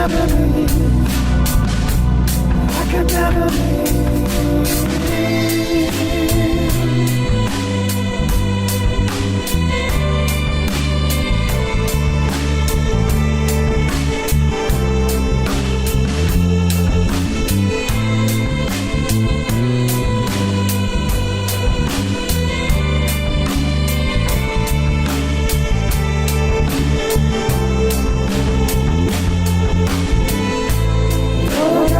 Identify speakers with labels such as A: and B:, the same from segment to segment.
A: never leave. I can never leave.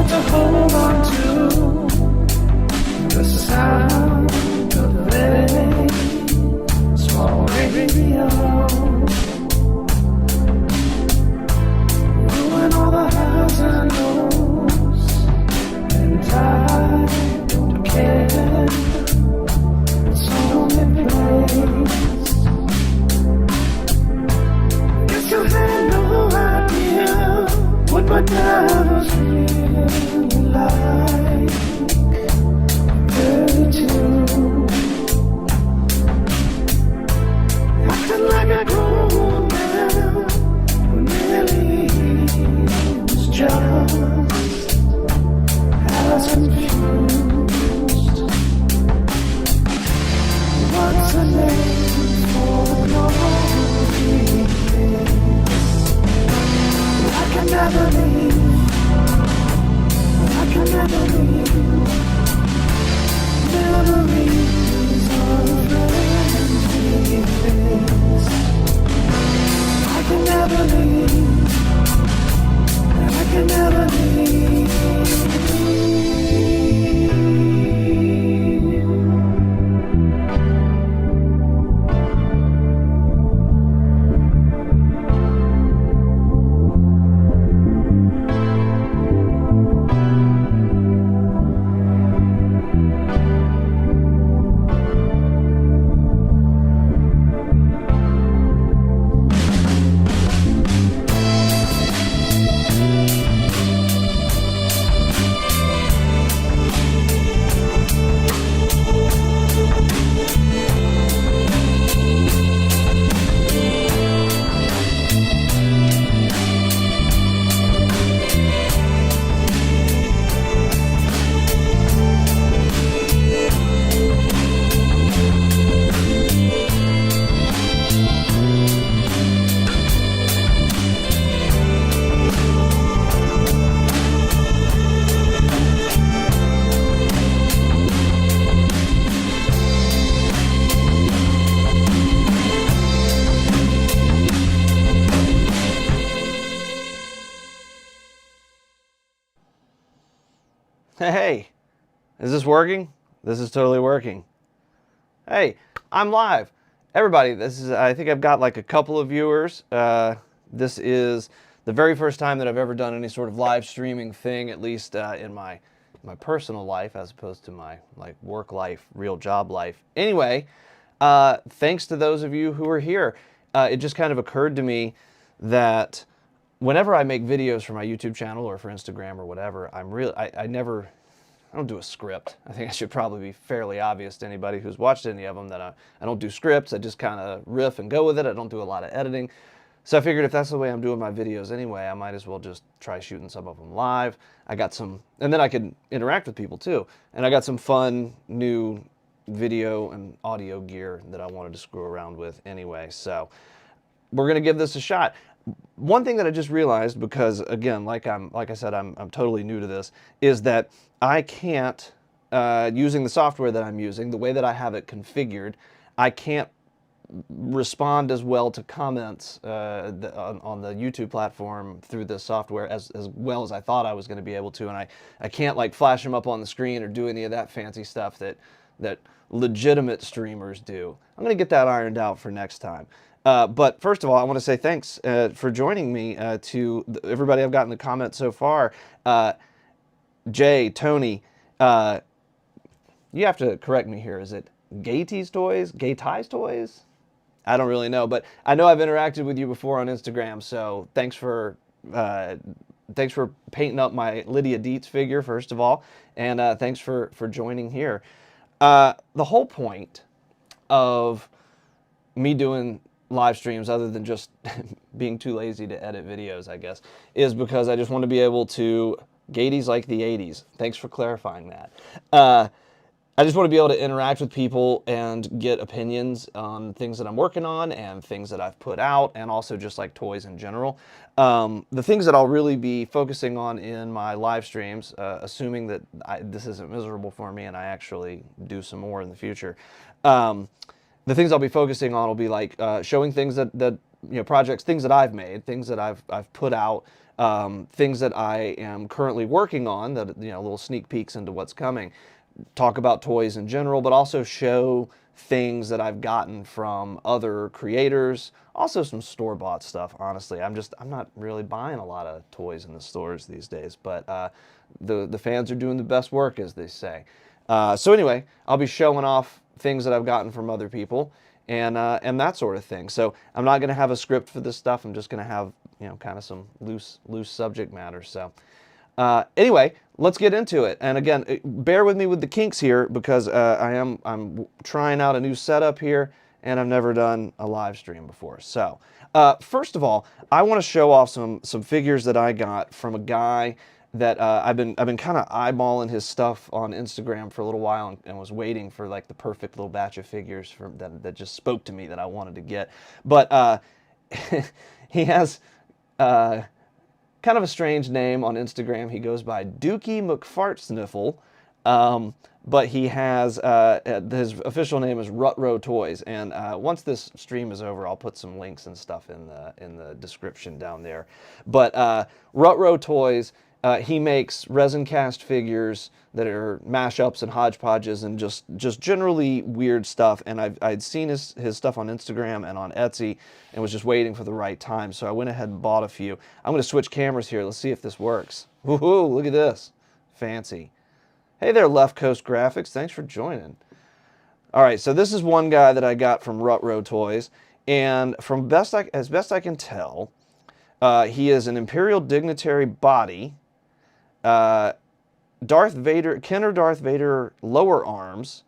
A: To hold on to the sound of a small radio, ruin all the highs and lows, and I don't care. It's only place. Guess you had no idea what my dad was really like. 32, acting like a grown man when really he was just as confused. What's the name for lonely face? I can never leave. I can never leave. Memories of a friendly face. I can never leave. I can never leave.
B: Hey, is this working? This is totally working. Hey, I'm live. Everybody, I think I've got like a couple of viewers. This is the very first time that I've ever done any sort of live streaming thing, at least in my personal life, as opposed to my like work life, real job life. Anyway, thanks to those of you who are here. It just kind of occurred to me that whenever I make videos for my YouTube channel or for Instagram or whatever, I don't do a script. I think I should probably be fairly obvious to anybody who's watched any of them that I don't do scripts. I just kind of riff and go with it. I don't do a lot of editing. So I figured if that's the way I'm doing my videos anyway, I might as well just try shooting some of them live. I got some, and then I could interact with people too. And I got some fun new video and audio gear that I wanted to screw around with anyway. So we're gonna give this a shot. One thing that I just realized, because again, like I said, I'm totally new to this, is that I can't, using the software that I'm using, the way that I have it configured, I can't respond as well to comments on the YouTube platform through this software as well as I thought I was going to be able to, and I can't like flash them up on the screen or do any of that fancy stuff that legitimate streamers do. I'm going to get that ironed out for next time. But first of all, I want to say thanks for joining me to everybody I've gotten the comments so far. Jay, Tony, you have to correct me here. Is it Gayties Toys? Gayties Toys? I don't really know, but I know I've interacted with you before on Instagram, so thanks for painting up my Lydia Dietz figure, first of all, and thanks for joining here. The whole point of me doing live streams, other than just being too lazy to edit videos, I guess, is because I just want to be able to, Gatey's like the 80s. Thanks for clarifying that. I just want to be able to interact with people and get opinions on things that I'm working on and things that I've put out, and also just like toys in general. The things that I'll really be focusing on in my live streams, assuming that this isn't miserable for me and I actually do some more in the future, the things I'll be focusing on will be like showing things that projects, things that I've made, things that I've put out, things that I am currently working on, that little sneak peeks into what's coming. Talk about toys in general, but also show things that I've gotten from other creators. Also some store-bought stuff, honestly. I'm not really buying a lot of toys in the stores these days, but the fans are doing the best work, as they say. So anyway, I'll be showing off things that I've gotten from other people and that sort of thing. So I'm not going to have a script for this stuff. I'm just going to have kind of some loose subject matter. So anyway, let's get into it. And again, bear with me with the kinks here, because I'm trying out a new setup here, and I've never done a live stream before. So first of all, I want to show off some figures that I got from a guy that I've been kind of eyeballing his stuff on Instagram for a little while, and was waiting for like the perfect little batch of figures that just spoke to me that I wanted to get. But he has kind of a strange name on Instagram. He goes by Dookie McFartsniffle, but he has his official name is Rutro Toys. And once this stream is over, I'll put some links and stuff in the description down there. But Rutro Toys, he makes resin cast figures that are mashups and hodgepodges and just generally weird stuff. And I'd seen his stuff on Instagram and on Etsy and was just waiting for the right time. So I went ahead and bought a few. I'm going to switch cameras here. Let's see if this works. Woohoo, look at this. Fancy. Hey there, Left Coast Graphics. Thanks for joining. All right, so this is one guy that I got from Rutro Toys. And as best I can tell, he is an Imperial Dignitary body. Darth Vader, Kenner Darth Vader lower arms,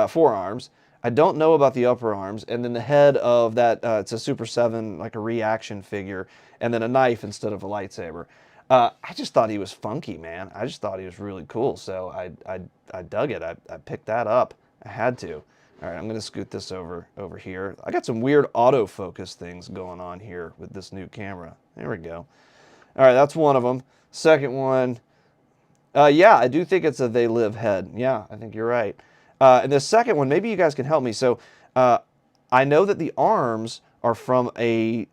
B: forearms. I don't know about the upper arms. And then the head of that, it's a Super 7, like a reaction figure, and then a knife instead of a lightsaber. I just thought he was funky, man. I just thought he was really cool. So I dug it. I picked that up. I had to. All right, I'm going to scoot this over here. I got some weird autofocus things going on here with this new camera. There we go. All right, that's one of them. Second one, yeah, I do think it's a They Live head. Yeah, I think you're right. And the second one, maybe you guys can help me. So I know that the arms are from a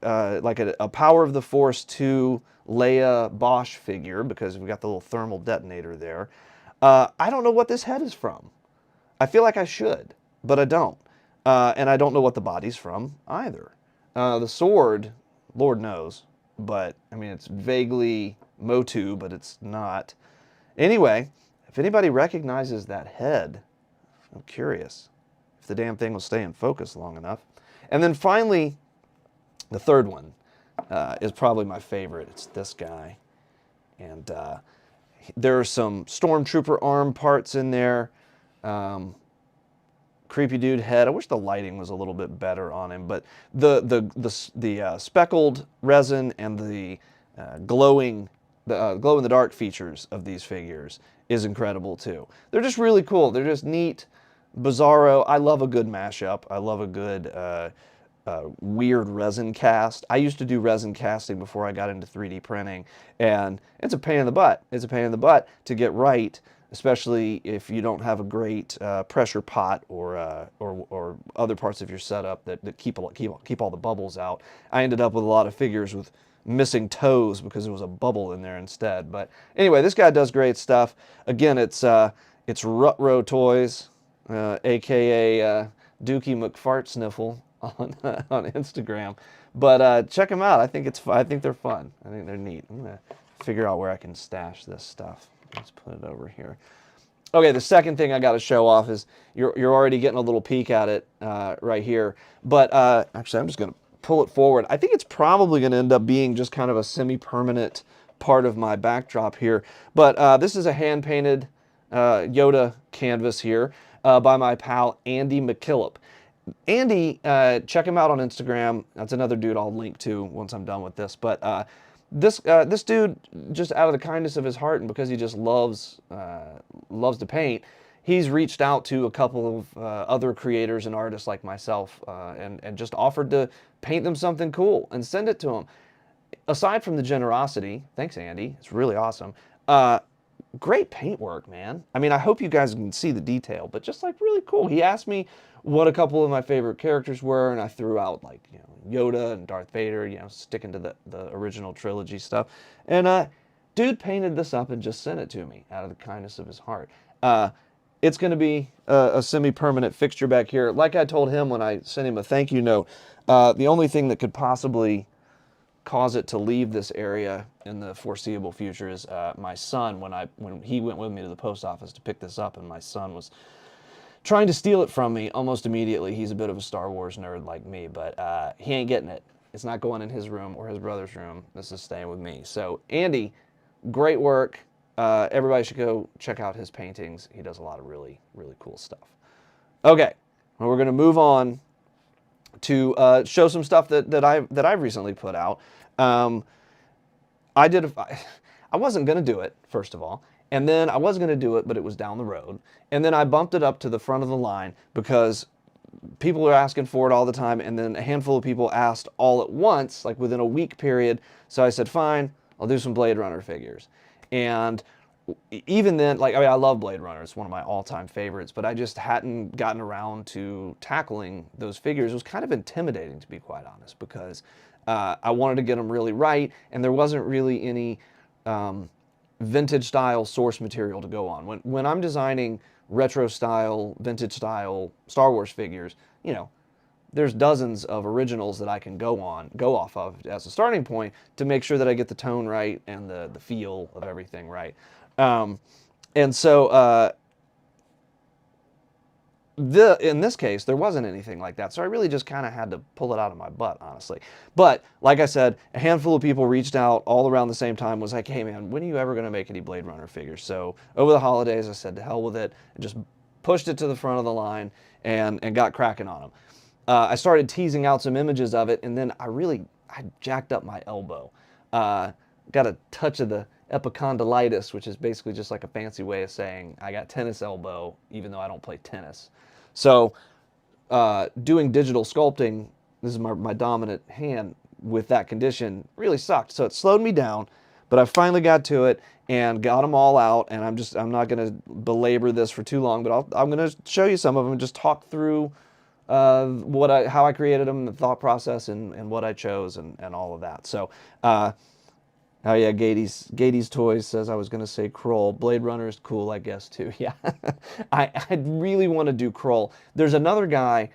B: Power of the Force 2 Leia Bosch figure, because we got the little thermal detonator there. I don't know what this head is from. I feel like I should, but I don't. And I don't know what the body's from either. The sword, Lord knows, but I mean, it's vaguely Motu, but it's not. Anyway, if anybody recognizes that head, I'm curious if the damn thing will stay in focus long enough. And then finally, the third one is probably my favorite. It's this guy. And there are some Stormtrooper arm parts in there. Creepy dude head. I wish the lighting was a little bit better on him, but the speckled resin and the glow in the dark features of these figures is incredible too. They're just really cool. They're just neat, bizarro. I love a good mashup. I love a good weird resin cast. I used to do resin casting before I got into 3D printing, and it's a pain in the butt. It's a pain in the butt to get right, especially if you don't have a great pressure pot or other parts of your setup that keep all the bubbles out. I ended up with a lot of figures with missing toes because there was a bubble in there instead. But anyway, this guy does great stuff. Again, it's Rutro Toys, aka Dookie McFartsniffle on Instagram. But check them out. I think they're fun. I think they're neat. I'm gonna figure out where I can stash this stuff. Let's put it over here. Okay, the second thing I got to show off is you're already getting a little peek at it right here. But actually, I'm just gonna pull it forward. I think it's probably going to end up being just kind of a semi-permanent part of my backdrop here. But this is a hand-painted Yoda canvas here by my pal Andy McKillop. Andy, check him out on Instagram. That's another dude I'll link to once I'm done with this. But this dude, just out of the kindness of his heart and because he just loves to paint, he's reached out to a couple of other creators and artists like myself, and just offered to paint them something cool and send it to them. Aside from the generosity, thanks Andy, it's really awesome. Great paint work, man. I mean, I hope you guys can see the detail, but just like really cool. He asked me what a couple of my favorite characters were, and I threw out like, you know, Yoda and Darth Vader, you know, sticking to the original trilogy stuff. And dude painted this up and just sent it to me out of the kindness of his heart. It's going to be a semi-permanent fixture back here. Like I told him when I sent him a thank you note, the only thing that could possibly cause it to leave this area in the foreseeable future is my son. When he went with me to the post office to pick this up, and my son was trying to steal it from me almost immediately. He's a bit of a Star Wars nerd like me, but he ain't getting it. It's not going in his room or his brother's room. This is staying with me. So Andy, great work. Everybody should go check out his paintings. He does a lot of really, really cool stuff. Okay, well, we're gonna move on to show some stuff that I've recently put out. I wasn't gonna do it, first of all, and then I was gonna do it, but it was down the road, and then I bumped it up to the front of the line because people are asking for it all the time, and then a handful of people asked all at once, like within a week period. So I said, fine, I'll do some Blade Runner figures. And even then, like, I mean, I love Blade Runner. It's one of my all-time favorites, but I just hadn't gotten around to tackling those figures. It was kind of intimidating, to be quite honest, because I wanted to get them really right, and there wasn't really any vintage-style source material to go on. When I'm designing retro-style, vintage-style Star Wars figures, you know, there's dozens of originals that I can go off of as a starting point to make sure that I get the tone right and the feel of everything right. And so in this case, there wasn't anything like that. So I really just kind of had to pull it out of my butt, honestly. But like I said, a handful of people reached out all around the same time, was like, hey man, when are you ever going to make any Blade Runner figures? So over the holidays, I said, to hell with it, and just pushed it to the front of the line and got cracking on them. I started teasing out some images of it, and then I jacked up my elbow. Got a touch of the epicondylitis, which is basically just like a fancy way of saying I got tennis elbow, even though I don't play tennis. So doing digital sculpting, this is my dominant hand, with that condition really sucked. So it slowed me down, but I finally got to it and got them all out. And I'm not going to belabor this for too long, but I'm going to show you some of them and just talk through how I created them, the thought process, and what I chose, and all of that. So, oh yeah, Gady's Toys says I was going to say Kroll. Blade Runner is cool, I guess, too. Yeah, I really want to do Kroll. There's another guy,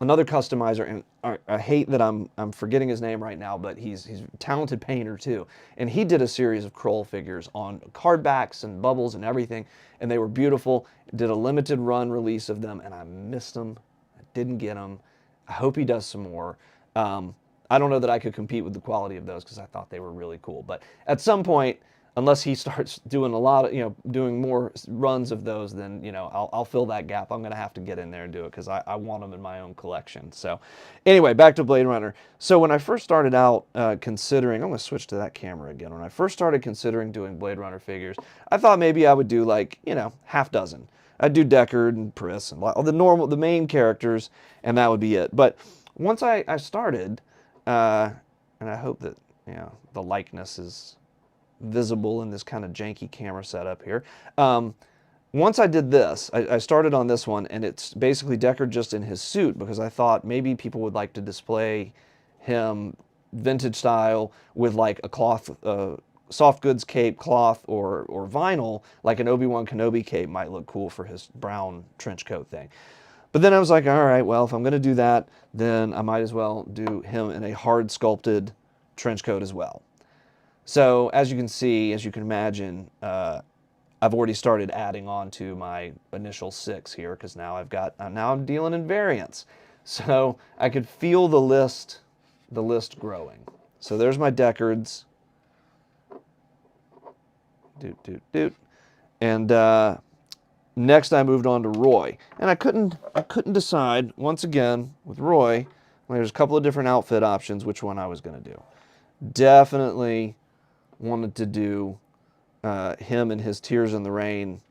B: another customizer, and I hate that I'm forgetting his name right now, but he's a talented painter too. And he did a series of Kroll figures on card backs and bubbles and everything, and they were beautiful. Did a limited run release of them, and I missed them. I didn't get them. I hope he does some more. I don't know that I could compete with the quality of those because I thought they were really cool. But at some point, unless he starts doing a lot of, doing more runs of those, then, I'll fill that gap. I'm going to have to get in there and do it because I want them in my own collection. So anyway, back to Blade Runner. So when I first started out considering, I'm going to switch to that camera again. When I first started considering doing Blade Runner figures, I thought maybe I would do like, half dozen. I'd do Deckard and Pris and the main characters, and that would be it. But once I started, and I hope that the likeness is visible in this kind of janky camera setup here. Once I did this, I started on this one, and it's basically Deckard just in his suit, because I thought maybe people would like to display him vintage style with like a cloth, soft goods cape, cloth, or vinyl, like an Obi-Wan Kenobi cape might look cool for his brown trench coat thing. But then I was like, all right, well, if I'm going to do that, then I might as well do him in a hard sculpted trench coat as well. So as you can see, as you can imagine, I've already started adding on to my initial 6 here, because now I'm dealing in variants. So I could feel the list growing. So there's my Deckards. Doot, doot, doot. And Next, I moved on to Roy, and I couldn't decide once again with Roy. There's a couple of different outfit options, which one I was going to do. Definitely wanted to do him and his Tears in the Rain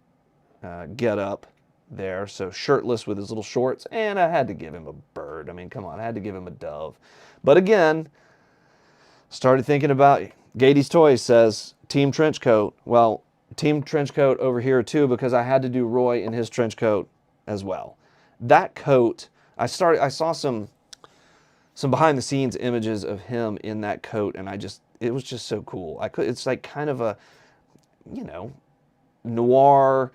B: get up there. So shirtless with his little shorts, and I had to give him a bird. I mean, come on, I had to give him a dove. But again, started thinking about Gady's Toys says team trench coat. Well, team trench coat over here too, because I had to do Roy in his trench coat as well. That coat, I saw some behind the scenes images of him in that coat, and it was just so cool. It's like kind of a, you know, noir,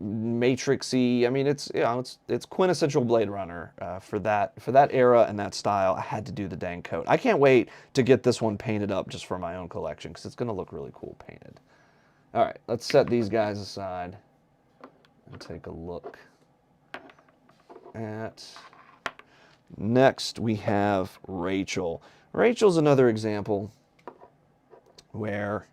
B: matrixy. I mean, it's quintessential Blade Runner for that era and that style. I had to do the dang coat. I can't wait to get this one painted up just for my own collection because it's going to look really cool painted. All right, let's set these guys aside and take a look at. Next, we have Rachel. Rachel's another example where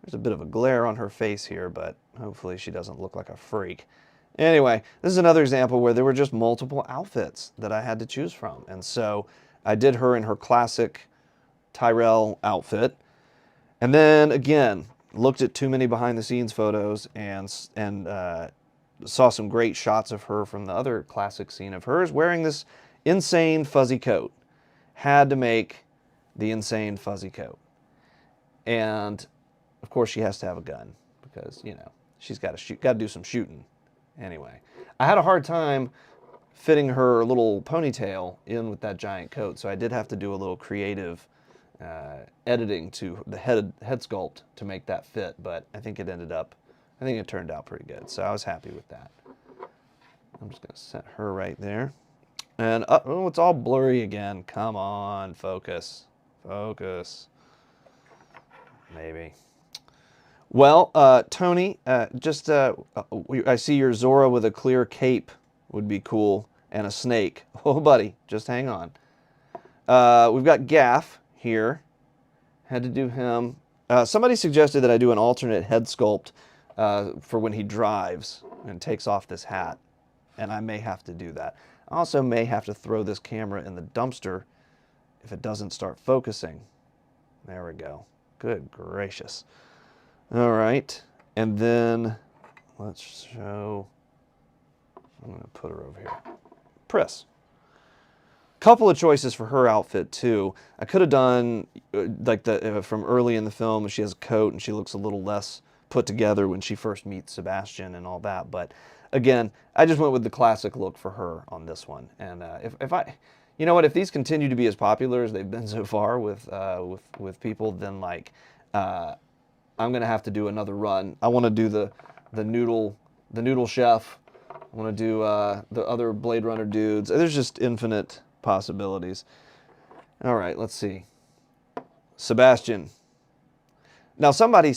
B: there's a bit of a glare on her face here, but hopefully she doesn't look like a freak. Anyway, this is another example where there were just multiple outfits that I had to choose from. And so I did her in her classic Tyrell outfit. And then again, looked at too many behind the scenes photos and saw some great shots of her from the other classic scene of hers wearing this insane fuzzy coat. Had to make the insane fuzzy coat. And of course she has to have a gun because, you know, she's got to do some shooting. Anyway, I had a hard time fitting her little ponytail in with that giant coat, so I did have to do a little creative editing to the head sculpt to make that fit, but I think it turned out pretty good, so I was happy with that. I'm just going to set her right there. And, oh, it's all blurry again. Come on, focus. Focus. Maybe. Well, Tony, I see your Zora with a clear cape would be cool, and a snake. Oh, buddy, just hang on. We've got Gaff here. Had to do him. Somebody suggested that I do an alternate head sculpt for when he drives and takes off this hat, and I may have to do that. I also may have to throw this camera in the dumpster if it doesn't start focusing. There we go. Good gracious. All right, and then let's show, I'm going to put her over here. Pris. Couple of choices for her outfit too. I could have done like from early in the film, she has a coat and she looks a little less put together when she first meets Sebastian and all that, but again, I just went with the classic look for her on this one. And you know what, if these continue to be as popular as they've been so far with people, then like I'm gonna have to do another run. I want to do the noodle chef. I want to do the other Blade Runner dudes. There's just infinite possibilities. All right, let's see. Sebastian. Now somebody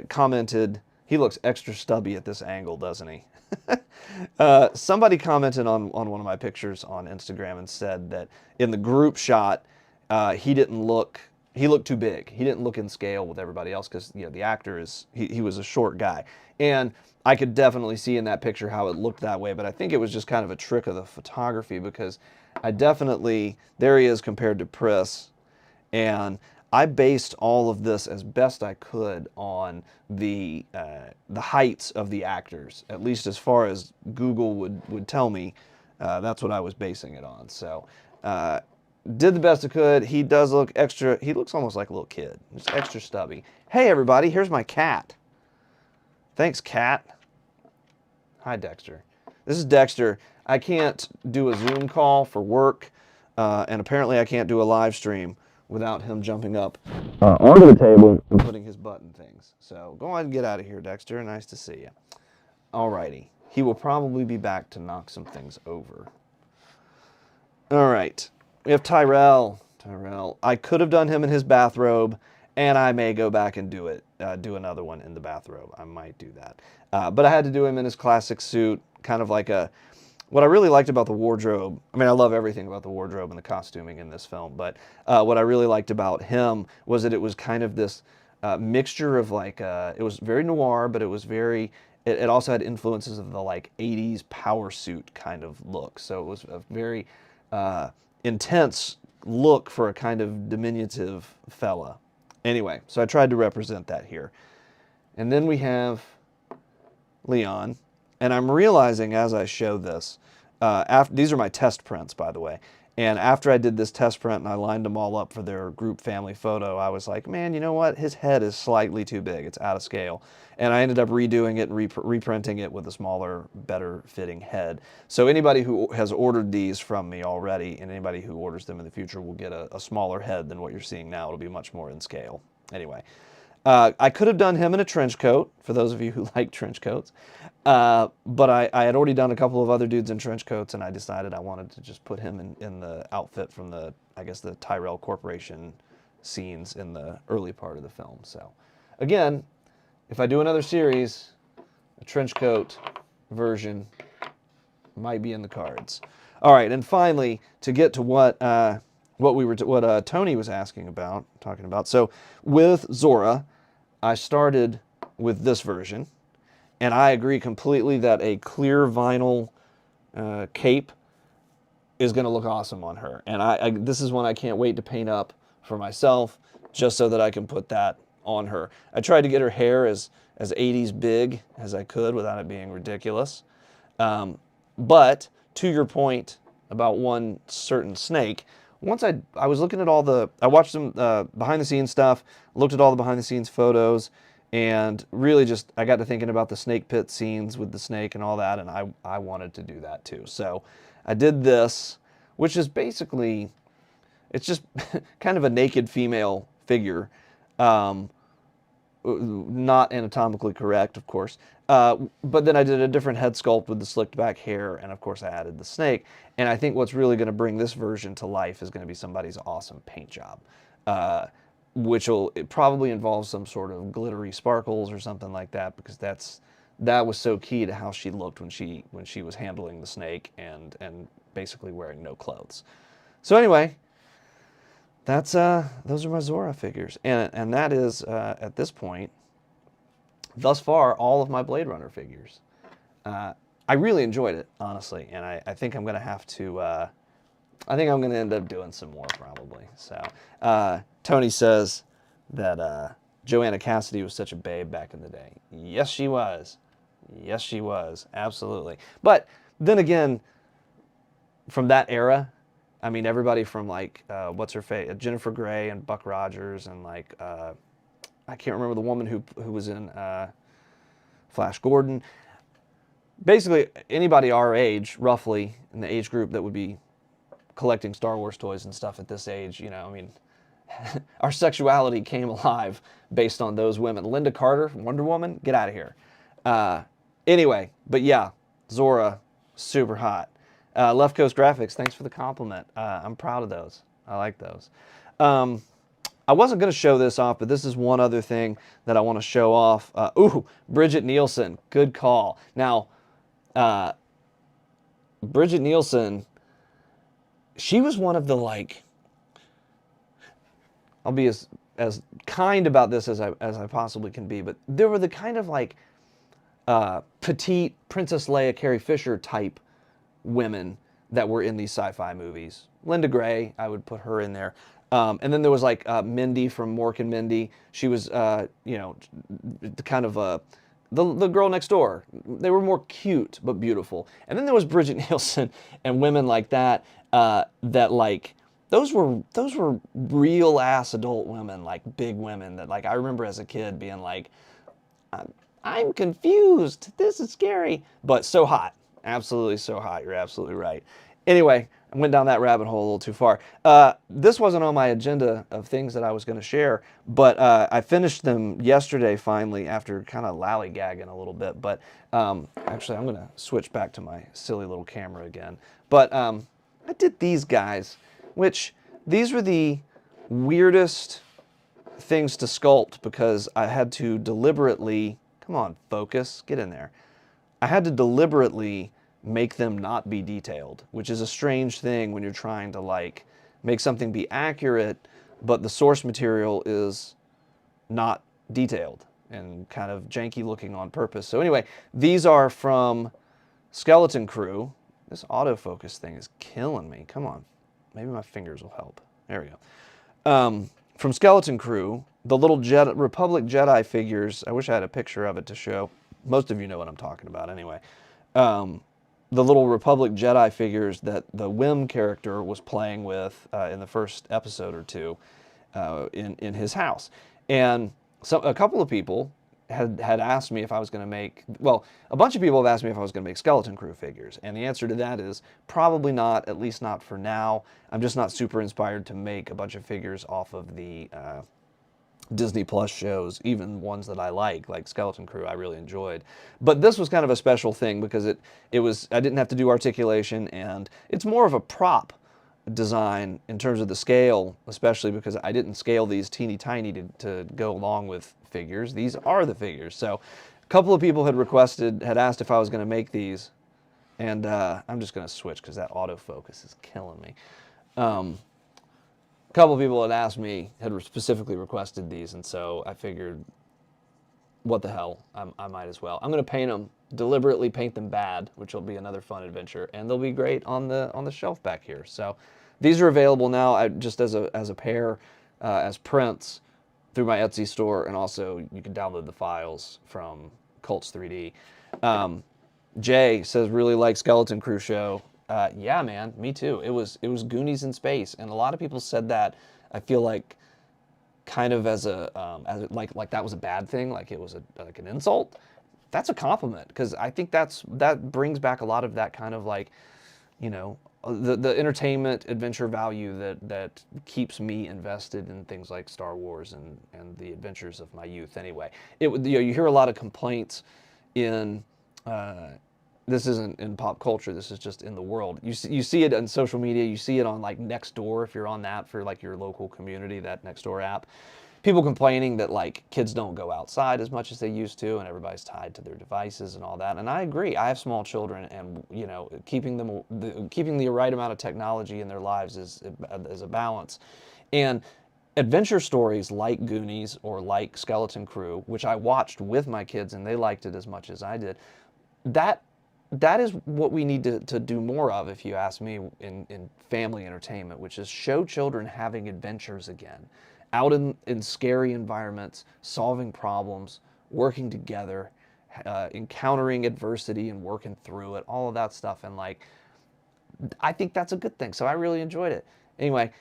B: commented, he looks extra stubby at this angle, doesn't he? Somebody commented on one of my pictures on Instagram and said that in the group shot, he looked too big. He didn't look in scale with everybody else because, you know, the actor he was a short guy. And I could definitely see in that picture how it looked that way, but I think it was just kind of a trick of the photography because there he is compared to Pris, and I based all of this as best I could on the heights of the actors, at least as far as Google would tell me. That's what I was basing it on. So did the best I could. He does look extra, he looks almost like a little kid. Just extra stubby. Hey everybody, here's my cat. Thanks, cat. Hi, Dexter. This is Dexter. I can't do a Zoom call for work, and apparently I can't do a live stream without him jumping up onto the table and putting his butt in things. So go ahead and get out of here, Dexter. Nice to see you. Alrighty. He will probably be back to knock some things over. All right. We have Tyrell. I could have done him in his bathrobe, and I may go back and do another one in the bathrobe. I might do that. But I had to do him in his classic suit, kind of like what I really liked about the wardrobe, I mean, I love everything about the wardrobe and the costuming in this film, but what I really liked about him was that it was kind of this mixture of like, it was very noir, but it was very it also had influences of the like 80s power suit kind of look. So it was a very intense look for a kind of diminutive fella. Anyway, so I tried to represent that here. And then we have Leon. And I'm realizing as I show this, these are my test prints, by the way. And after I did this test print and I lined them all up for their group family photo, I was like, man, you know what? His head is slightly too big. It's out of scale. And I ended up redoing it and reprinting it with a smaller, better fitting head. So anybody who has ordered these from me already and anybody who orders them in the future will get a smaller head than what you're seeing now. It'll be much more in scale. Anyway. I could have done him in a trench coat, for those of you who like trench coats. But I had already done a couple of other dudes in trench coats, and I decided I wanted to just put him in the outfit from the, I guess, the Tyrell Corporation scenes in the early part of the film. So, again, if I do another series, a trench coat version might be in the cards. All right, and finally, to get to what Tony was talking about. So with Zora, I started with this version, and I agree completely that a clear vinyl cape is going to look awesome on her. And this is one I can't wait to paint up for myself, just so that I can put that on her. I tried to get her hair as 80s big as I could without it being ridiculous. But to your point about one certain snake, once I was looking at I watched some behind the scenes stuff, looked at all the behind the scenes photos, and really just, I got to thinking about the snake pit scenes with the snake and all that, and I wanted to do that too. So I did this, which is basically, it's just kind of a naked female figure. Not anatomically correct, of course. But then I did a different head sculpt with the slicked back hair, and of course I added the snake. And I think what's really going to bring this version to life is going to be somebody's awesome paint job, which will probably involve some sort of glittery sparkles or something like that, because that was so key to how she looked when she was handling the snake and basically wearing no clothes. So anyway, those are my Zora figures, and that is at this point, thus far, all of my Blade Runner figures. I really enjoyed it, honestly, and I think I'm gonna have to. I think I'm gonna end up doing some more probably. So Tony says that Joanna Cassidy was such a babe back in the day. Yes, she was. Yes, she was. Absolutely. But then again, from that era, I mean, everybody from like, what's her face? Jennifer Grey and Buck Rogers and like, I can't remember the woman who was in Flash Gordon. Basically, anybody our age, roughly, in the age group that would be collecting Star Wars toys and stuff at this age, you know, I mean, our sexuality came alive based on those women. Linda Carter, Wonder Woman, get out of here. Anyway, but yeah, Zora, super hot. Left Coast Graphics, thanks for the compliment. I'm proud of those. I like those. I wasn't going to show this off, but this is one other thing that I want to show off. Ooh, Bridget Nielsen, good call. Now, Bridget Nielsen, she was one of the, like, I'll be as kind about this as I possibly can be, but there were the kind of like petite Princess Leia, Carrie Fisher type women that were in these sci-fi movies. Linda Gray, I would put her in there. And then there was like Mindy from Mork and Mindy. She was, you know, the kind of the girl next door. They were more cute but beautiful. And then there was Bridget Nielsen and women like that. That like those were real ass adult women, like big women that like I remember as a kid being like, I'm confused. This is scary, but so hot. Absolutely so hot. You're absolutely right. Anyway, I went down that rabbit hole a little too far. This wasn't on my agenda of things that I was going to share, but I finished them yesterday finally after kind of lollygagging a little bit. But actually, I'm going to switch back to my silly little camera again. But I did these guys, which these were the weirdest things to sculpt because I had to deliberately, come on, focus, get in there. I had to deliberately make them not be detailed, which is a strange thing when you're trying to like make something be accurate, but the source material is not detailed. and kind of janky looking on purpose. So anyway, these are from Skeleton Crew. This autofocus thing is killing me. Come on. Maybe my fingers will help. There we go. From Skeleton Crew, the little Republic Jedi figures. I wish I had a picture of it to show. Most of you know what I'm talking about anyway. The little Republic Jedi figures that the Whim character was playing with in the first episode or two in his house. And a couple of people had asked me if I was going to make, well, a bunch of people have asked me if I was going to make Skeleton Crew figures. And the answer to that is probably not, at least not for now. I'm just not super inspired to make a bunch of figures off of the Disney Plus shows, even ones that I like Skeleton Crew, I really enjoyed. But this was kind of a special thing because it was, I didn't have to do articulation, and it's more of a prop design in terms of the scale, especially because I didn't scale these teeny tiny to go along with figures. These are the figures. So a couple of people had asked if I was going to make these, and I'm just going to switch because that autofocus is killing me. A couple of people had asked me, had specifically requested these, and so I figured, what the hell, I might as well. I'm going to paint them, deliberately paint them bad, which will be another fun adventure, and they'll be great on the shelf back here. So these are available now just as a pair, as prints through my Etsy store, and also you can download the files from Cults 3D. Jay says, really like Skeleton Crew show. Yeah, man, me too. It was Goonies in space, and a lot of people said that. I feel like kind of as like that was a bad thing, like it was like an insult. That's a compliment, because I think that brings back a lot of that kind of like, you know, the entertainment adventure value that keeps me invested in things like Star Wars and the adventures of my youth. Anyway, you hear a lot of complaints in. This isn't in pop culture, this is just in the world. You see it on social media, you see it on like Nextdoor, if you're on that for like your local community, that Nextdoor app. People complaining that like kids don't go outside as much as they used to, and everybody's tied to their devices and all that. And I agree. I have small children, and you know, keeping the right amount of technology in their lives is a balance. And adventure stories like Goonies or like Skeleton Crew, which I watched with my kids and they liked it as much as I did, that is what we need to do more of, if you ask me, in family entertainment, which is show children having adventures again, out in scary environments, solving problems, working together, encountering adversity and working through it, all of that stuff. And like, I think that's a good thing. So I really enjoyed it. Anyway,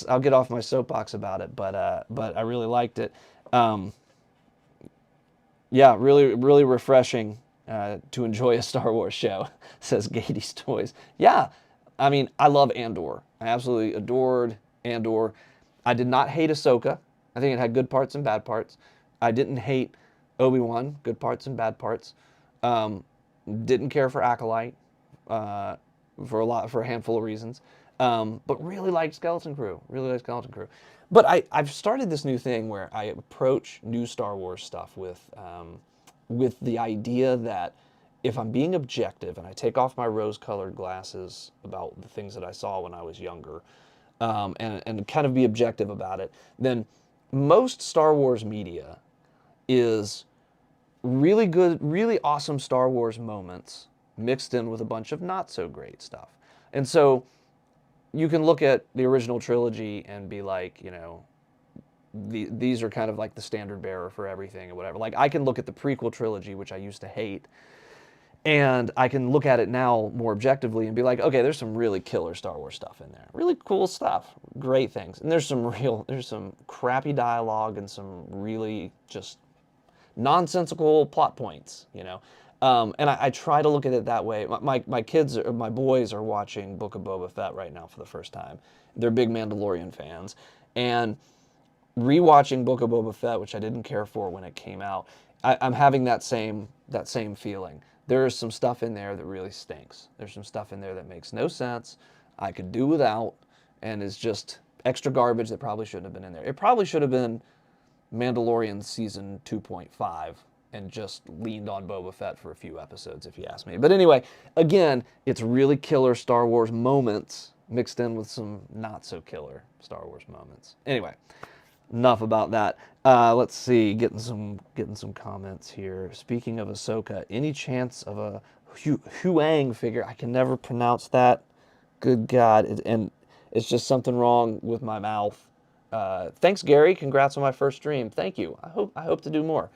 B: I'll get off my soapbox about it, but I really liked it. Yeah, really, really refreshing. To enjoy a Star Wars show, says Gady's Toys. Yeah, I mean, I love Andor. I absolutely adored Andor. I did not hate Ahsoka. I think it had good parts and bad parts. I didn't hate Obi-Wan, good parts and bad parts. Didn't care for Acolyte for a handful of reasons. But really liked Skeleton Crew. Really liked Skeleton Crew. But I've started this new thing where I approach new Star Wars stuff with the idea that if I'm being objective and I take off my rose-colored glasses about the things that I saw when I was younger, and kind of be objective about it, then most Star Wars media is really good, really awesome Star Wars moments mixed in with a bunch of not so great stuff. And so you can look at the original trilogy and be like, you know, these are kind of like the standard bearer for everything or whatever. Like, I can look at the prequel trilogy, which I used to hate, and I can look at it now more objectively and be like, okay, there's some really killer Star Wars stuff in there. Really cool stuff. Great things. And there's some crappy dialogue and some really just nonsensical plot points, you know. And I try to look at it that way. My boys are watching Book of Boba Fett right now for the first time. They're big Mandalorian fans. And rewatching Book of Boba Fett, which I didn't care for when it came out, I'm having that same feeling. There is some stuff in there that really stinks. There's some stuff in there that makes no sense, I could do without, and is just extra garbage that probably shouldn't have been in there. It probably should have been Mandalorian season 2.5 and just leaned on Boba Fett for a few episodes, if you ask me. But anyway, again, it's really killer Star Wars moments mixed in with some not so killer Star Wars moments. Anyway, enough about that. Let's see, getting some comments here. Speaking of Ahsoka, any chance of a Huang figure? I can never pronounce that. Good God, and it's just something wrong with my mouth. Thanks, Gary. Congrats on my first stream. Thank you. I hope to do more.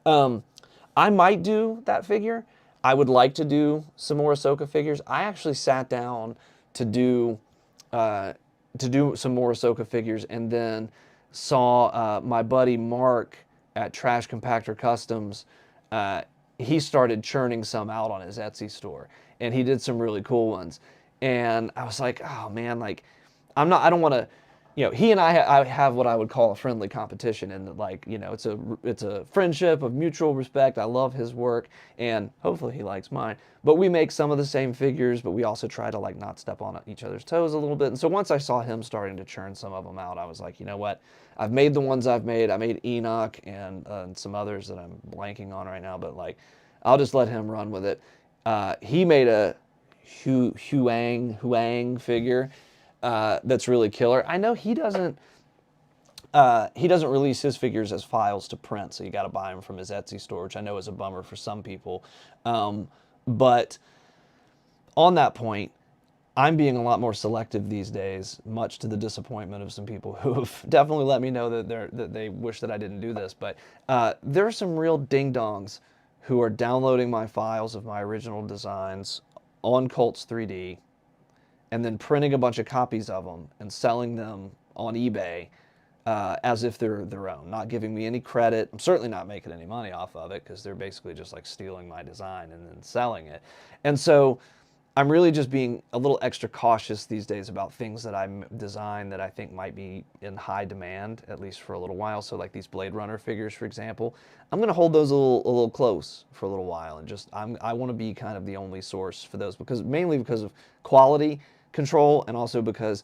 B: I might do that figure. I would like to do some more Ahsoka figures. I actually sat down to do some more Ahsoka figures, and then saw my buddy Mark at Trash Compactor Customs. He started churning some out on his Etsy store, and he did some really cool ones. And I was like, oh man, like I don't want to, he and I have what I would call a friendly competition, and like, it's a friendship of mutual respect. I love his work, and hopefully he likes mine. But we make some of the same figures, but we also try to like not step on each other's toes a little bit. And so once I saw him starting to churn some of them out, I was like, you know what? I've made the ones I've made. I made Enoch and some others that I'm blanking on right now, but like, I'll just let him run with it. He made a Huang figure that's really killer. I know he doesn't release his figures as files to print, so you got to buy them from his Etsy store, which I know is a bummer for some people. But on that point, I'm being a lot more selective these days, much to the disappointment of some people who have definitely let me know that they wish that I didn't do this. But there are some real ding-dongs who are downloading my files of my original designs on Colts 3D and then printing a bunch of copies of them and selling them on eBay as if they're their own, not giving me any credit. I'm certainly not making any money off of it, because they're basically just like stealing my design and then selling it. And so I'm really just being a little extra cautious these days about things that I design that I think might be in high demand, at least for a little while. So like these Blade Runner figures, for example, I'm going to hold those a little close for a little while, and just I want to be kind of the only source for those, mainly because of quality control, and also because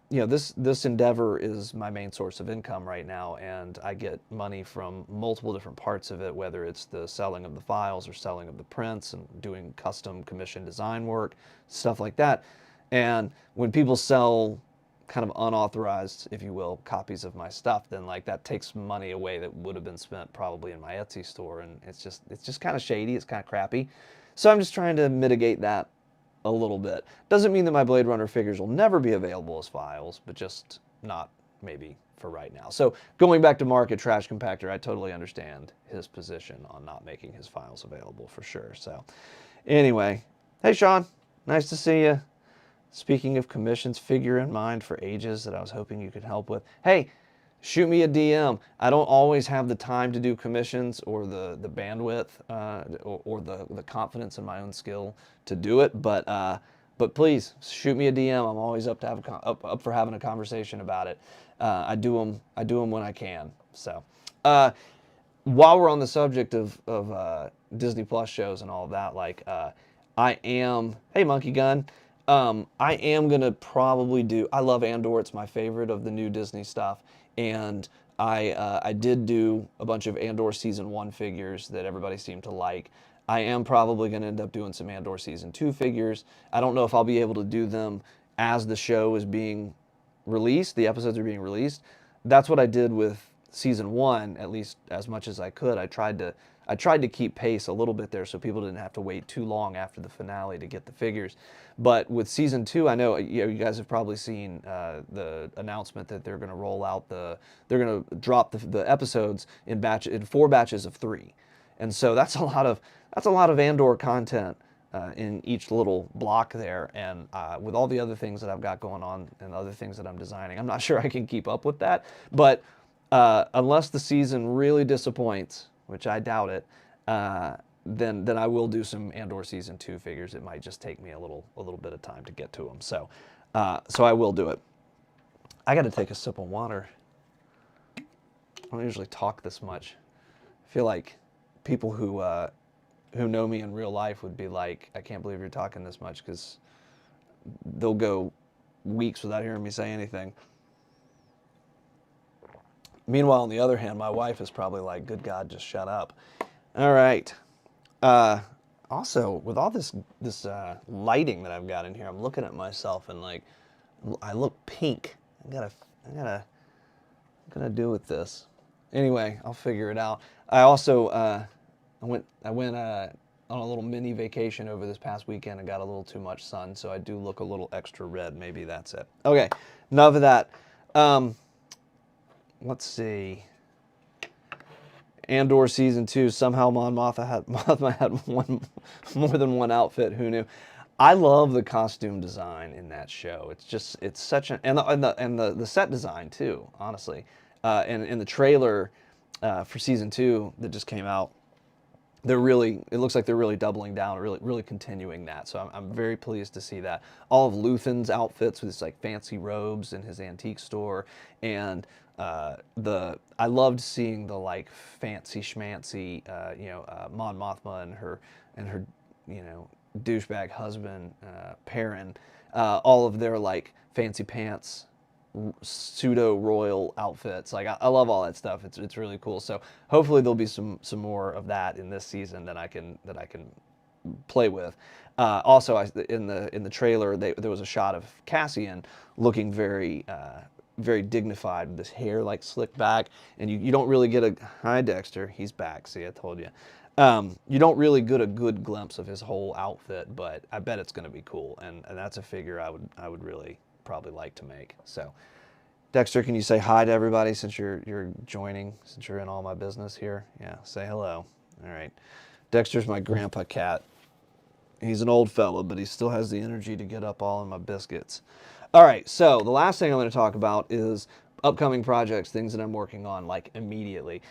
B: this endeavor is my main source of income right now, and I get money from multiple different parts of it, whether it's the selling of the files or selling of the prints and doing custom commission design work, stuff like that. And when people sell kind of unauthorized, if you will, copies of my stuff, then like that takes money away that would have been spent probably in my Etsy store, and it's just kind of shady, it's kind of crappy. So I'm just trying to mitigate that a little bit. Doesn't mean that my Blade Runner figures will never be available as files, but just not maybe for right now. So going back to Mark at Trash Compactor, I totally understand his position on not making his files available for sure. So anyway, hey Sean, nice to see you. Speaking of commissions, figure in mind for ages that I was hoping you could help with. Hey, shoot me a DM. I don't always have the time to do commissions or the bandwidth or the confidence in my own skill to do it, but please shoot me a DM. I'm always up to have up for having a conversation about it. I do them when I can. So while we're on the subject of Disney Plus shows and all of that, like hey Monkey Gun. I am gonna probably do. I love Andor. It's my favorite of the new Disney stuff, and I did do a bunch of Andor season 1 figures that everybody seemed to like. I am probably gonna end up doing some Andor season 2 figures. I don't know if I'll be able to do them as the show is being released. The episodes are being released. That's what I did with season 1, at least as much as I could. I tried to keep pace a little bit there so people didn't have to wait too long after the finale to get the figures. But with season 2, I know you guys have probably seen the announcement that they're going to roll out they're going to drop the episodes in 4 batches of 3, and so that's a lot of Andor content in each little block there. And with all the other things that I've got going on and other things that I'm designing, I'm not sure I can keep up with that. But unless the season really disappoints, which I doubt it, then I will do some Andor season 2 figures. It might just take me a little bit of time to get to them. So I will do it. I got to take a sip of water. I don't usually talk this much. I feel like people who know me in real life would be like, I can't believe you're talking this much, because they'll go weeks without hearing me say anything. Meanwhile, on the other hand, my wife is probably like, good God, just shut up. All right. Also, with all this lighting that I've got in here, I'm looking at myself and like, I look pink. I gotta gonna do with this? Anyway, I'll figure it out. I also I went on a little mini vacation over this past weekend and got a little too much sun, so I do look a little extra red. Maybe that's it. Okay, enough of that. Let's see. Andor season 2. Somehow Mothma had more than one outfit. Who knew? I love the costume design in that show. It's such an and the set design too. Honestly, and in the trailer for season 2 that just came out, it looks like they're really doubling down, really continuing that. So I'm very pleased to see that. All of Luthen's outfits with his like fancy robes in his antique store, and I loved seeing the like fancy schmancy, Mon Mothma and her douchebag husband Perrin, all of their like fancy pants, pseudo royal outfits. Like I love all that stuff. It's really cool. So hopefully there'll be some more of that in this season that I can play with. Also, in the trailer there was a shot of Cassian looking very very dignified with his hair like slicked back, and you don't really get a hi Dexter, he's back. See, I told you. You don't really get a good glimpse of his whole outfit, but I bet it's going to be cool, and that's a figure I would really probably like to make. So, Dexter, can you say hi to everybody since you're joining, since you're in all my business here? Yeah, say hello. All right. Dexter's my grandpa cat. He's an old fella, but he still has the energy to get up all in my biscuits. All right, so the last thing I'm going to talk about is upcoming projects, things that I'm working on like immediately.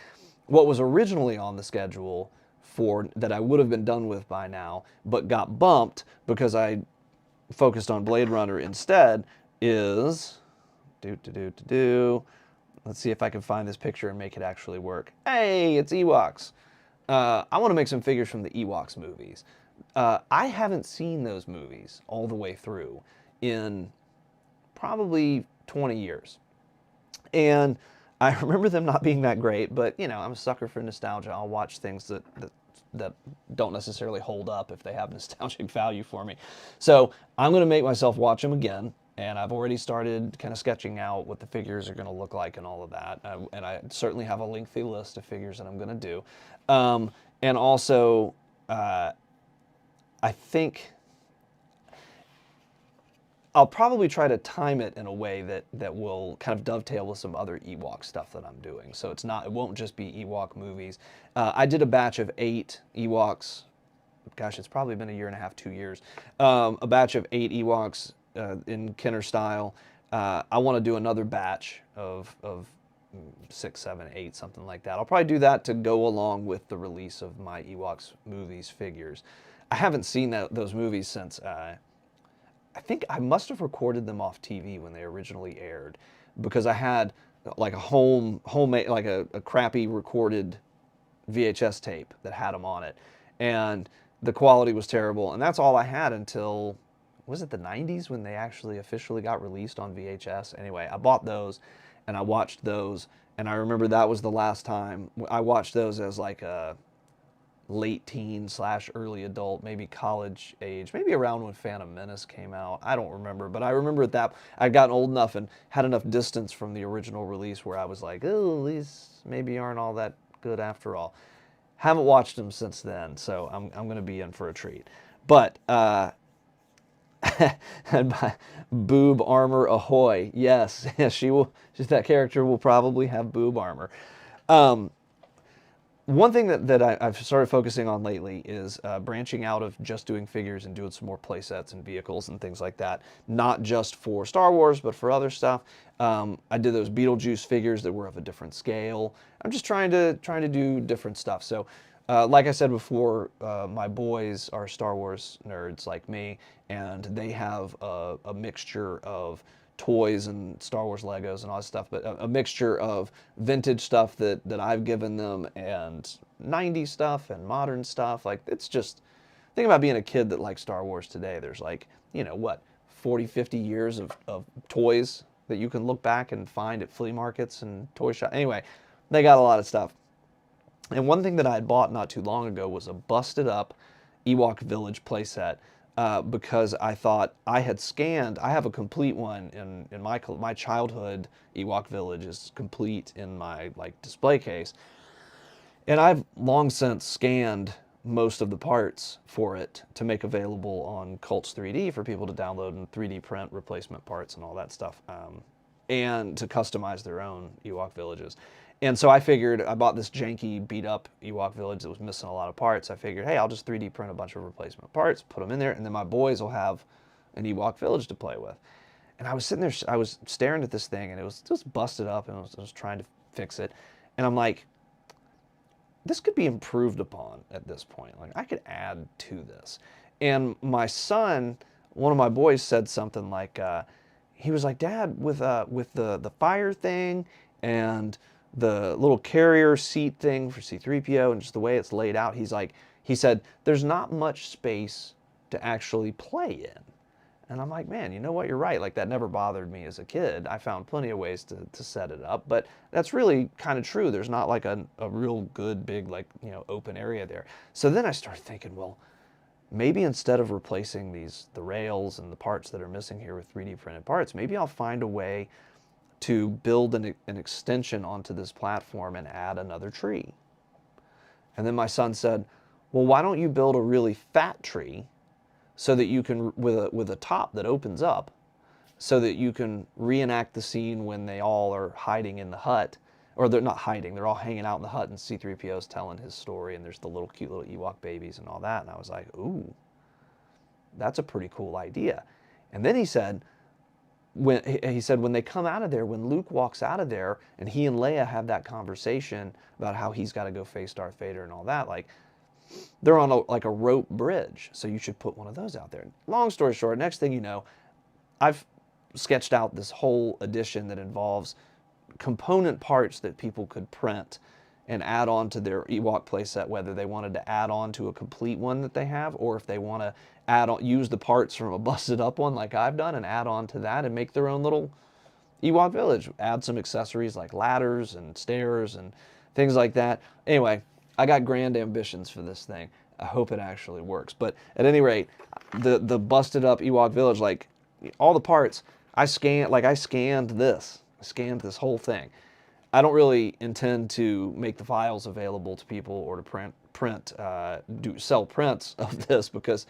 B: What was originally on the schedule for that I would have been done with by now, but got bumped because I focused on Blade Runner instead is let's see if I can find this picture and make it actually work. Hey, it's Ewoks. I want to make some figures from the Ewoks movies. I haven't seen those movies all the way through in probably 20 years. And I remember them not being that great, but you know, I'm a sucker for nostalgia. I'll watch things that don't necessarily hold up if they have nostalgic value for me. So I'm going to make myself watch them again, and I've already started kind of sketching out what the figures are going to look like and all of that. And I certainly have a lengthy list of figures that I'm going to do. And also, I think I'll probably try to time it in a way that will kind of dovetail with some other Ewok stuff that I'm doing. So it won't just be Ewok movies. I did a batch of 8 Ewoks. Gosh, it's probably been a year and a half, 2 years. A batch of 8 Ewoks in Kenner style. I want to do another batch of 6, 7, 8, something like that. I'll probably do that to go along with the release of my Ewoks movies figures. I haven't seen those movies since... I think I must have recorded them off TV when they originally aired, because I had like a homemade, like a crappy recorded VHS tape that had them on it, and the quality was terrible. And that's all I had until, was it the 90s when they actually officially got released on VHS? Anyway, I bought those and I watched those, and I remember that was the last time I watched those as like a late teen / early adult, maybe college age, maybe around when Phantom Menace came out. I don't remember, but I remember that I'd gotten old enough and had enough distance from the original release where I was like, oh, these maybe aren't all that good after all. Haven't watched them since then, so I'm going to be in for a treat. But boob armor ahoy! Yes, she will. That character will probably have boob armor. One thing that I've started focusing on lately is branching out of just doing figures and doing some more play sets and vehicles and things like that. Not just for Star Wars, but for other stuff. I did those Beetlejuice figures that were of a different scale. I'm just trying to do different stuff. So, like I said before, my boys are Star Wars nerds like me, and they have a mixture of toys and Star Wars Legos and all that stuff, but a mixture of vintage stuff that I've given them and 90s stuff and modern stuff. Like, it's just, think about being a kid that likes Star Wars today. There's like, you know, what, 40, 50 years of toys that you can look back and find at flea markets and toy shops. Anyway, they got a lot of stuff. And one thing that I had bought not too long ago was a busted up Ewok Village playset because I thought I had scanned. I have a complete one in my childhood. Ewok Village is complete in my like display case, and I've long since scanned most of the parts for it to make available on Cults 3D for people to download and 3D print replacement parts and all that stuff, and to customize their own Ewok villages. And so I figured, I bought this janky, beat up Ewok village that was missing a lot of parts. I figured, hey, I'll just 3D print a bunch of replacement parts, put them in there, and then my boys will have an Ewok village to play with. And I was sitting there, I was staring at this thing, and it was just busted up, and I was trying to fix it. And I'm like, this could be improved upon at this point. Like, I could add to this. And my son, one of my boys, said something like, he was like, Dad, with the fire thing and the little carrier seat thing for C-3PO and just the way it's laid out, he said, there's not much space to actually play in. And I'm like, man, you know what? You're right. Like, that never bothered me as a kid. I found plenty of ways to set it up, but that's really kind of true. There's not like a real good, big, like, you know, open area there. So then I started thinking, well, maybe instead of replacing the rails and the parts that are missing here with 3D printed parts, maybe I'll find a way to build an extension onto this platform and add another tree. And then my son said, well, why don't you build a really fat tree so that you can, with a top that opens up, so that you can reenact the scene when they all are hiding in the hut, or they're not hiding, they're all hanging out in the hut and C-3PO's telling his story and there's the little cute little Ewok babies and all that. And I was like, ooh, that's a pretty cool idea. And then he said, when they come out of there, when Luke walks out of there and he and Leia have that conversation about how he's got to go face Darth Vader and all that, like, they're on like a rope bridge, so you should put one of those out there. Long story short, next thing you know, I've sketched out this whole edition that involves component parts that people could print and add on to their Ewok playset, whether they wanted to add on to a complete one that they have, or if they want to use the parts from a busted up one like I've done and add on to that and make their own little Ewok village. Add some accessories like ladders and stairs and things like that. Anyway, I got grand ambitions for this thing. I hope it actually works. But at any rate, the busted up Ewok village, like all the parts, I scanned this. I scanned this whole thing. I don't really intend to make the files available to people or to sell prints of this because,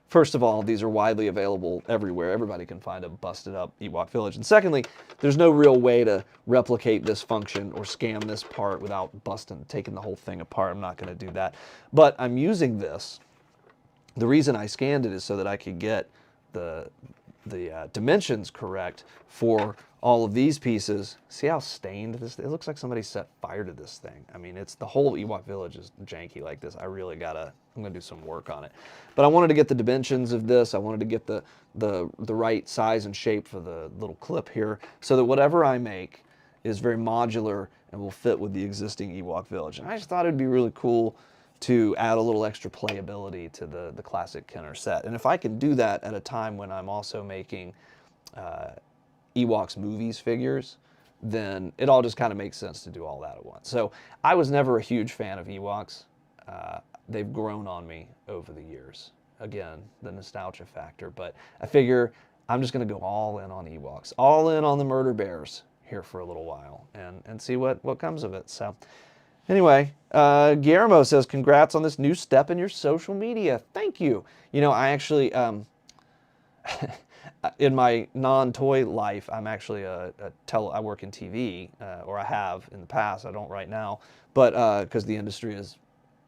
B: first of all, these are widely available everywhere. Everybody can find a busted up Ewok village. And secondly, there's no real way to replicate this function or scan this part without taking the whole thing apart. I'm not going to do that. But I'm using this. The reason I scanned it is so that I could get the dimensions correct for all of these pieces. See how stained this? It looks like somebody set fire to this thing. I mean, it's the whole Ewok village is janky like this. I'm gonna do some work on it. But I wanted to get the dimensions of this. I wanted to get the right size and shape for the little clip here, so that whatever I make is very modular and will fit with the existing Ewok village. And I just thought it'd be really cool to add a little extra playability to the classic Kenner set. And if I can do that at a time when I'm also making Ewoks movies figures, then it all just kind of makes sense to do all that at once. So I was never a huge fan of Ewoks. They've grown on me over the years. Again, the nostalgia factor. But I figure I'm just going to go all in on Ewoks, all in on the Murder Bears here for a little while and see what comes of it. So anyway, Guillermo says, congrats on this new step in your social media. Thank you. You know, I actually, in my non-toy life, I'm actually I work in TV, or I have in the past. I don't right now, but because the industry is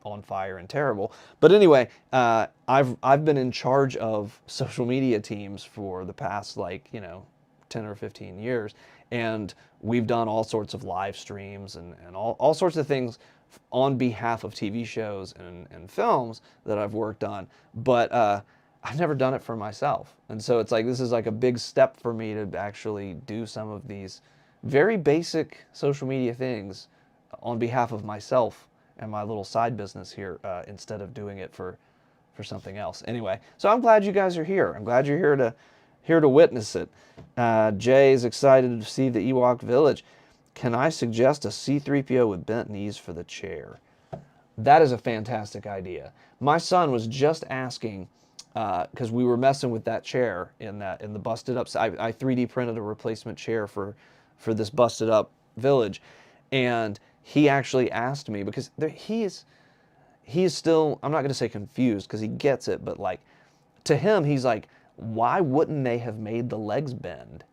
B: on fire and terrible. But anyway, I've been in charge of social media teams for the past 10 or 15 years, and we've done all sorts of live streams and all sorts of things on behalf of TV shows and films that I've worked on. But I've never done it for myself. And so it's like, this is like a big step for me to actually do some of these very basic social media things on behalf of myself and my little side business here, instead of doing it for something else. Anyway, so I'm glad you guys are here. I'm glad you're here to witness it. Jay is excited to see the Ewok village. Can I suggest a C-3PO with bent knees for the chair? That is a fantastic idea. My son was just asking because we were messing with that chair in the busted up. I 3D printed a replacement chair for this busted up village, and he actually asked me because he's still, I'm not going to say confused because he gets it, but like to him he's like, why wouldn't they have made the legs bend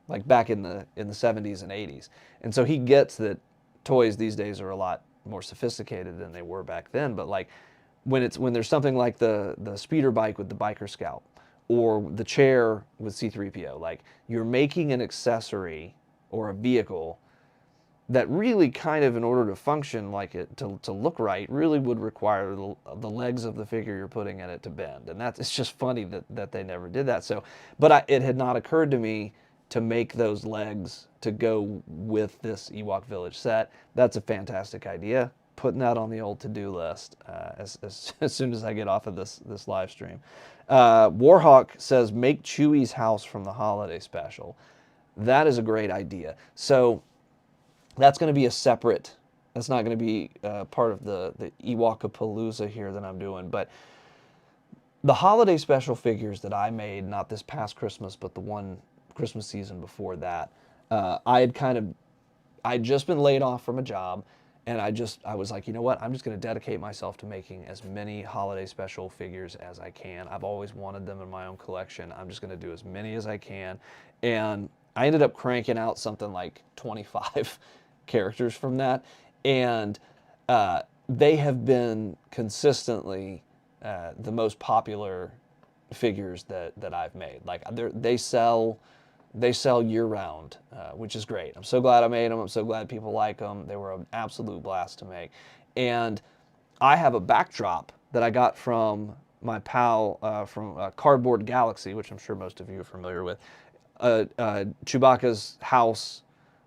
B: like back in the 70s and 80s? And so he gets that toys these days are a lot more sophisticated than they were back then, but like when there's something like the speeder bike with the biker scout or the chair with C3PO, like you're making an accessory or a vehicle that really kind of, in order to function like it, to look right, really would require the legs of the figure you're putting in it to bend. And it's just funny that they never did that. So, but it had not occurred to me to make those legs to go with this Ewok Village set. That's a fantastic idea. Putting that on the old to-do list as soon as I get off of this live stream. Warhawk says, make Chewie's house from the holiday special. That is a great idea. So that's going to be a separate, that's not going to be part of the Ewokapalooza here that I'm doing, but the holiday special figures that I made, not this past Christmas, but the one Christmas season before that, I'd just been laid off from a job, and I was like, you know what, I'm just going to dedicate myself to making as many holiday special figures as I can. I've always wanted them in my own collection. I'm just going to do as many as I can. And I ended up cranking out something like 25 characters from that, and they have been consistently the most popular figures that I've made. Like they sell year-round, which is great. I'm so glad I made them. I'm so glad people like them. They were an absolute blast to make. And I have a backdrop that I got from my pal from Cardboard Galaxy, which I'm sure most of you are familiar with. Chewbacca's house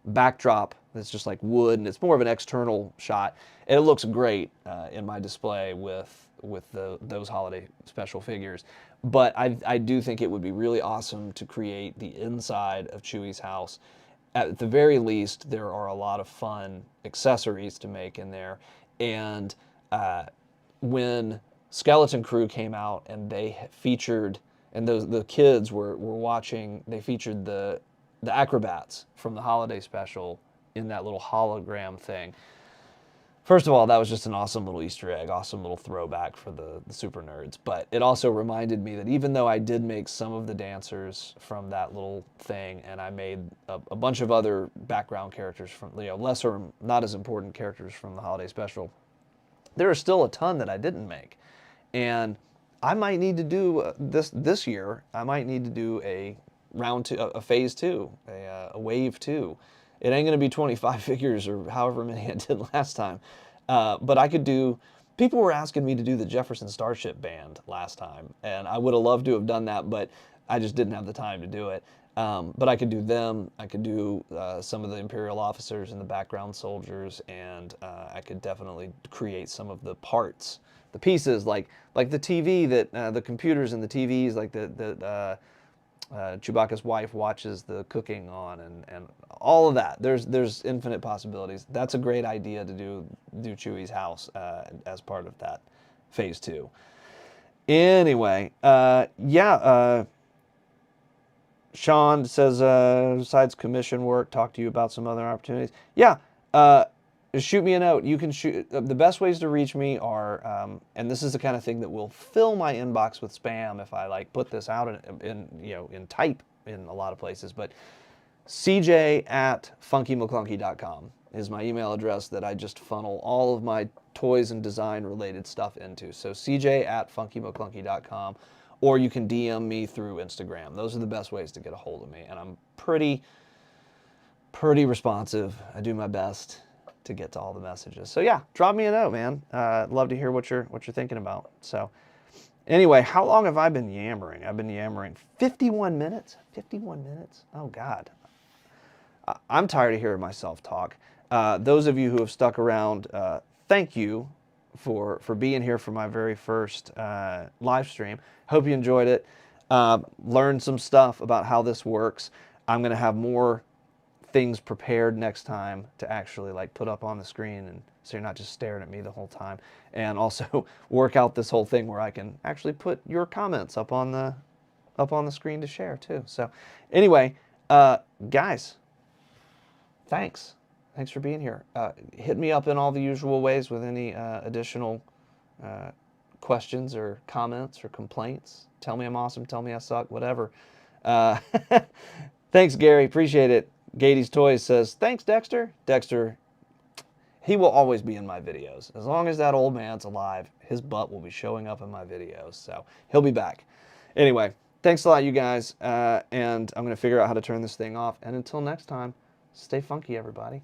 B: backdrop that's just like wood, and it's more of an external shot. And it looks great in my display with those holiday special figures. But I do think it would be really awesome to create the inside of Chewie's house. At the very least, there are a lot of fun accessories to make in there. And when Skeleton Crew came out and they featured, and the kids were watching, they featured the acrobats from the holiday special in that little hologram thing. First of all, that was just an awesome little Easter egg, awesome little throwback for the super nerds. But it also reminded me that even though I did make some of the dancers from that little thing, and I made a bunch of other background characters from, lesser, not as important characters from the holiday special, there are still a ton that I didn't make. And I might need to do this year, I might need to do a round two, a phase two, a wave two. It ain't going to be 25 figures or however many I did last time. But I could do, people were asking me to do the Jefferson Starship Band last time, and I would have loved to have done that, but I just didn't have the time to do it. But I could do them, I could do some of the Imperial officers and the background soldiers, and I could definitely create some of the parts, the pieces, like the TV that, the computers and the TVs, like Chewbacca's wife watches the cooking on, and all of that. There's infinite possibilities. That's a great idea to do Chewie's house as part of that phase two. Anyway, Sean says, besides commission work, talk to you about some other opportunities. Yeah, shoot me a note. You can shoot. The best ways to reach me are, and this is the kind of thing that will fill my inbox with spam if I put this out in type in a lot of places. But cj@funkymaclunkey.com is my email address that I just funnel all of my toys and design related stuff into. So cj@funkymaclunkey.com, or you can DM me through Instagram. Those are the best ways to get a hold of me, and I'm pretty responsive. I do my best to get to all the messages. So yeah, drop me a note, man. I'd love to hear what you're thinking about. So anyway, how long have I been yammering? I've been yammering 51 minutes. 51 minutes? Oh God. I'm tired of hearing myself talk. Those of you who have stuck around, thank you for being here for my very first live stream. Hope you enjoyed it. Learned some stuff about how this works. I'm going to have more things prepared next time to actually like put up on the screen, and so you're not just staring at me the whole time. And also work out this whole thing where I can actually put your comments up on the screen to share too. So anyway, guys, thanks for being here. Hit me up in all the usual ways with any additional questions or comments or complaints. Tell me I'm awesome, tell me I suck, whatever. Thanks, Gary, appreciate it. Gady's Toys says, thanks, Dexter. Dexter, he will always be in my videos. As long as that old man's alive, his butt will be showing up in my videos, so he'll be back. Anyway, thanks a lot, you guys, and I'm going to figure out how to turn this thing off. And until next time, stay funky, everybody.